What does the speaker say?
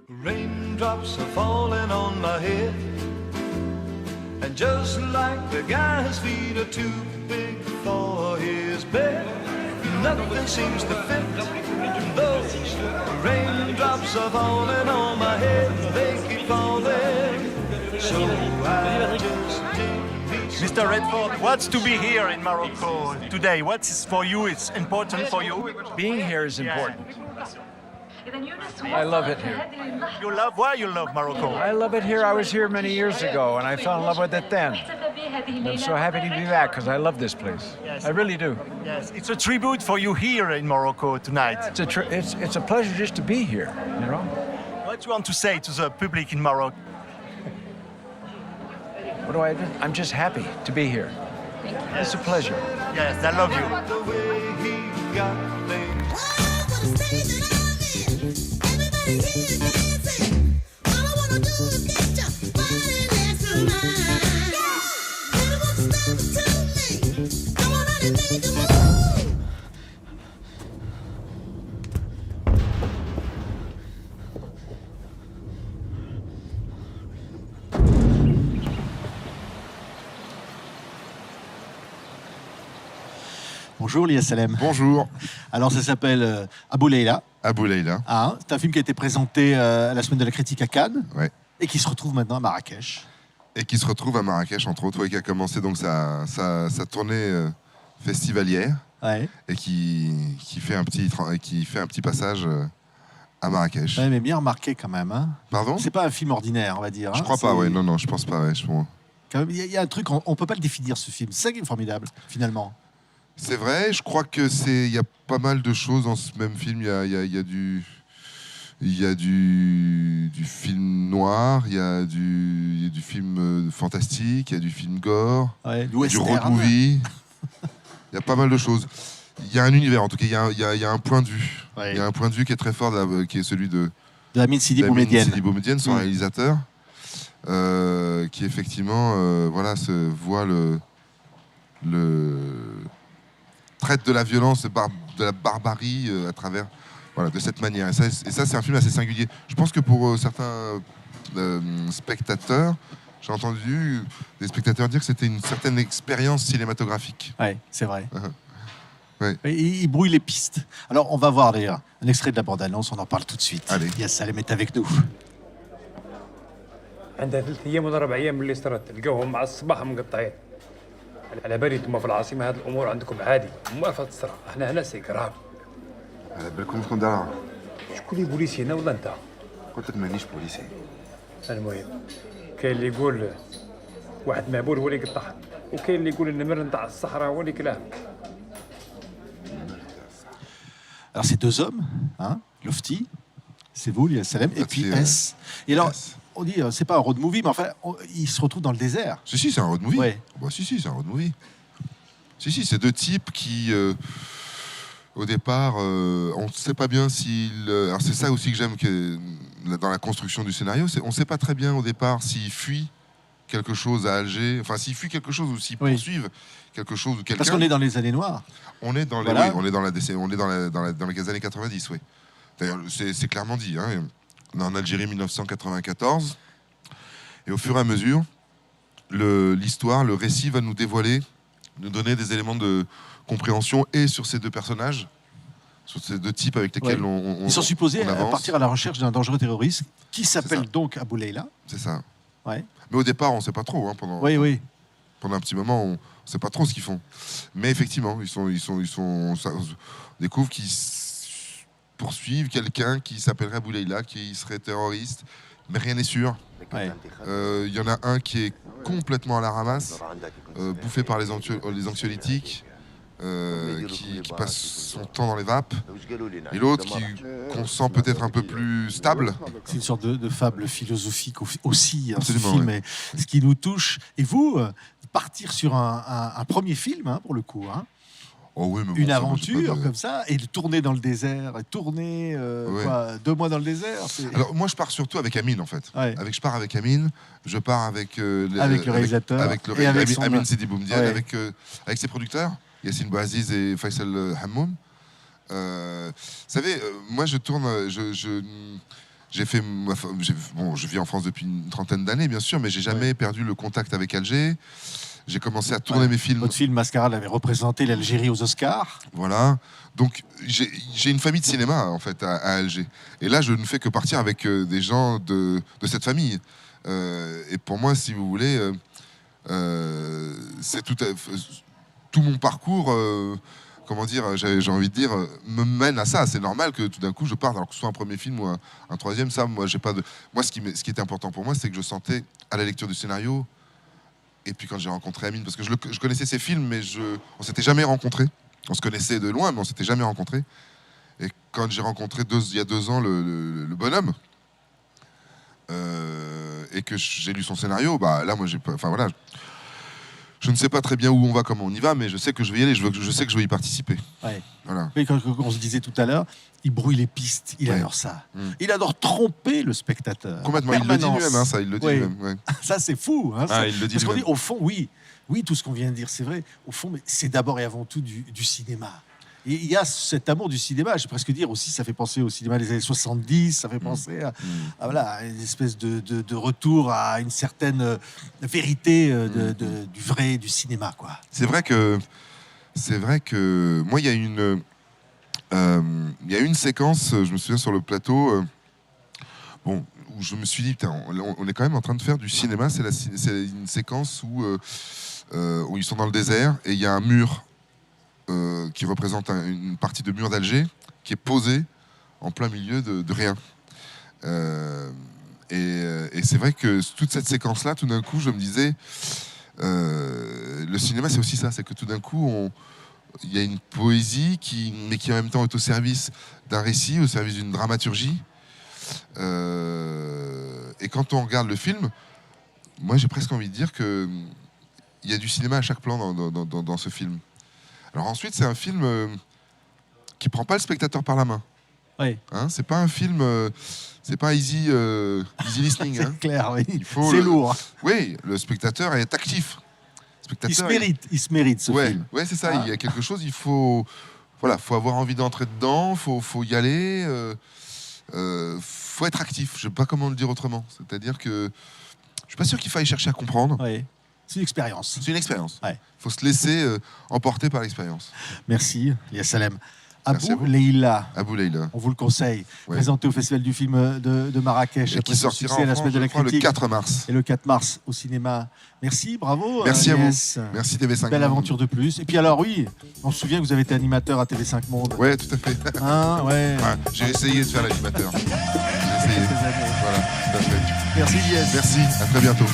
Raindrops are falling on my head, and just like the guy's feet are too big for his bed, nothing seems to fit. Those raindrops are falling on my head, they keep falling, so I just Mr. Redford, what's to be here in Morocco today? What's for you? It's important for you? Being here is important. I love it here. You love, why you love Morocco? I love it here. I was here many years ago, and I fell in love with it then. I'm so happy to be back, because I love this place. Yes. I really do. Yes, it's a tribute for you here in Morocco tonight. It's a pleasure just to be here, you know? What do you want to say to the public in Morocco? What do I do? I'm just happy to be here. It's a pleasure. Yes, I love you. the way he got things. Everybody here is dancing. All I wanna do is get your body next to mine. Never want to stop until me. Come on out and make a move. Bonjour Lia Salem. Bonjour, Alors ça s'appelle Abou Leila. Abou Leila. Ah, c'est un film qui a été présenté à la Semaine de la Critique à Cannes Ouais. et qui se retrouve maintenant à Marrakech. Et qui se retrouve à Marrakech, entre autres, et qui a commencé donc sa tournée festivalière Ouais. et qui fait un petit passage à Marrakech. Ouais, mais bien remarqué quand même. Hein. Pardon? C'est pas un film ordinaire, on va dire. Je hein. crois pas, C'est- ouais. Non, je pense pas. Ouais, quand même, il y a un truc, on peut pas le définir ce film. C'est ça qui est formidable, finalement. C'est vrai, je crois que il y a pas mal de choses dans ce même film. Il y a du film noir, il y a du film fantastique, il y a du film gore, Ouais, du road movie. Il y a pas mal de choses. Il y a un univers, en tout cas, il y a un point de vue. Ouais. Il y a un point de vue qui est très fort, qui est celui de De Amin Sidi Lamine Boumedienne. Sidi Boumedienne, son Mm. réalisateur, qui effectivement se voit le traite de la violence, de la barbarie à travers, de cette manière. Et ça, c'est un film assez singulier. Je pense que pour certains spectateurs, j'ai entendu des spectateurs dire que c'était une certaine expérience cinématographique. Ouais, c'est vrai. Ouais. Et il brouille les pistes. Alors, on va voir d'ailleurs un extrait de la bande-annonce, on en parle tout de suite. Allez. Lia Salem est avec nous. عندها 3 أيام ولا 4 أيام من اللي صرات تلقاوهم مع الصباح مقطعين. على بالي انتم في العاصمة هذه الأمور عندكم عادي، موافقة تصرا، احنا هنا سي كراف. على بالكم تكون دار. شكون اللي بوليسي هنا ولا أنت؟ قلت لك مانيش بوليسي. المهم كاين اللي يقول واحد مهبول هو اللي قطعها، وكاين اللي يقول النمر نتاع الصحراء هو اللي كلاه. Alors, c'est deux hommes, hein, Lofty, c'est vous, Lia Salem, et puis Lofty, S. Et alors, S. on dit, c'est pas un road movie, mais enfin, ils se retrouvent dans le désert. Si, c'est un road movie. Ouais. Bah, si, c'est un road movie. Si, c'est deux types qui, au départ, on ne sait pas bien s'ils... alors c'est ça aussi que j'aime dans la construction du scénario, on ne sait pas très bien au départ s'ils fuient quelque chose à Alger, enfin s'ils fuient quelque chose ou s'ils Oui. poursuivent quelque chose ou quelqu'un. Parce qu'on est dans les années noires. On est dans les, Voilà. oui, on est dans les années 90, oui. D'ailleurs, c'est clairement dit. Hein. On est en Algérie 1994, et au fur et à mesure, l'histoire, le récit va nous dévoiler, nous donner des éléments de compréhension et sur ces deux personnages, sur ces deux types avec lesquels Ouais. on Ils sont supposés avance. partir à la recherche d'un dangereux terroriste qui ça. s'appelle donc Abou Leila. C'est ça. Ouais. Mais au départ, on ne sait pas trop. Hein, Oui. pendant un petit moment, on ne sait pas trop ce qu'ils font. Mais effectivement, on découvre qu'ils poursuivent quelqu'un qui s'appellerait Abou Leila, qui serait terroriste, mais rien n'est sûr. Ouais. Il y en a un qui est complètement à la ramasse, bouffé par les anxiolytiques, qui passe son temps dans les vapes, et l'autre qu'on sent peut-être un peu plus stable. C'est une sorte de fable philosophique aussi, hein, ce Absolument, film, ouais. et ce qui nous touche. Et vous, partir sur un premier film, hein, pour le coup, hein, Oh oui, mais bon, une ça, aventure c'est pas de- comme ça, et de tourner dans le désert, et tourner Ouais. 2 mois dans le désert. c'est- Alors moi je pars surtout avec Amine en fait. Ouais. Je pars avec Amine, je pars avec Avec le réalisateur, avec le et avec Amine, son- Amine Sidi Boumedienne, Ouais. avec ses producteurs, Yassine Bouaziz et Faisal Hammoum. Vous savez, moi je tourne, je vis en France depuis une trentaine d'années, bien sûr, mais j'ai jamais perdu le contact avec Alger. J'ai commencé à tourner mes films. Votre film Mascarade avait représenté l'Algérie aux Oscars. Voilà. Donc, j'ai une famille de cinéma, en fait, à Alger. Et là, je ne fais que partir avec des gens de cette famille. Et pour moi, si vous voulez, c'est tout mon parcours... comment dire, j'ai envie de dire, me mène à ça. C'est normal que tout d'un coup je parte, alors que ce soit un premier film ou un troisième. Ça, moi, j'ai pas de. Moi, ce qui était important pour moi, c'est que je sentais à la lecture du scénario. Et puis quand j'ai rencontré Amine, parce que je connaissais ses films, mais on s'était jamais rencontrés. On se connaissait de loin, mais on s'était jamais rencontrés. Et quand j'ai rencontré il y a 2 ans le bonhomme, et que j'ai lu son scénario, bah là, moi, enfin voilà. Je ne sais pas très bien où on va, comment on y va, mais je sais que je vais y aller, je sais que je vais y participer. Ouais. Voilà. Oui, quand on se disait tout à l'heure, il brouille les pistes, il adore ça. Il adore tromper le spectateur. Complètement, il le dit lui-même, hein, ça, il le dit lui-même. Ouais. Ça, c'est fou. Hein, il le dit parce qu'on lui-même. dit, au fond, oui, tout ce qu'on vient de dire, c'est vrai. Au fond, mais c'est d'abord et avant tout du cinéma. Et il y a cet amour du cinéma, je vais presque dire aussi, ça fait penser au cinéma des années 70, ça fait penser à voilà, une espèce de retour à une certaine vérité du vrai, du cinéma, quoi. C'est vrai que moi, il y a une séquence, je me souviens sur le plateau, où je me suis dit, putain, on est quand même en train de faire du cinéma. C'est une séquence où ils sont dans le désert et il y a un mur qui représente une partie de mur d'Alger qui est posé en plein milieu de rien. Et c'est vrai que toute cette séquence-là, tout d'un coup, je me disais, le cinéma, c'est aussi ça, c'est que tout d'un coup, il y a une poésie mais qui en même temps est au service d'un récit, au service d'une dramaturgie. Et quand on regarde le film, moi, j'ai presque envie de dire que il y a du cinéma à chaque plan dans ce film. Alors ensuite, c'est un film qui prend pas le spectateur par la main. Oui. Hein, c'est pas un film, c'est pas easy listening. C'est hein. clair, oui. C'est lourd. Oui, le spectateur est actif. Il se mérite ce film. Ouais, c'est ça. Il y a quelque chose. Il faut avoir envie d'entrer dedans. Faut y aller. Faut être actif. Je sais pas comment le dire autrement. C'est-à-dire que je suis pas sûr qu'il faille chercher à comprendre. Oui. C'est une expérience. C'est une expérience. Ouais. Faut se laisser emporter par l'expérience. Merci, Yassalem. Merci à Abou vous. Leila, Abou Leila. on vous le conseille, Ouais. présenté au Festival du film de Marrakech Et après qui son sortira succès à en la France, semaine de la je crois, le critique 4 mars. et le 4 mars au cinéma. Merci, bravo. Merci à vous. Yes. Merci TV5 Belle Monde. aventure de plus. Et puis alors oui, on se souvient que vous avez été animateur à TV5 Monde. Ouais, tout à fait. Hein, ouais. Ouais, j'ai essayé de faire l'animateur. J'ai essayé. Quelques années. Voilà, tout à fait. Merci, Yes. Merci, à très bientôt.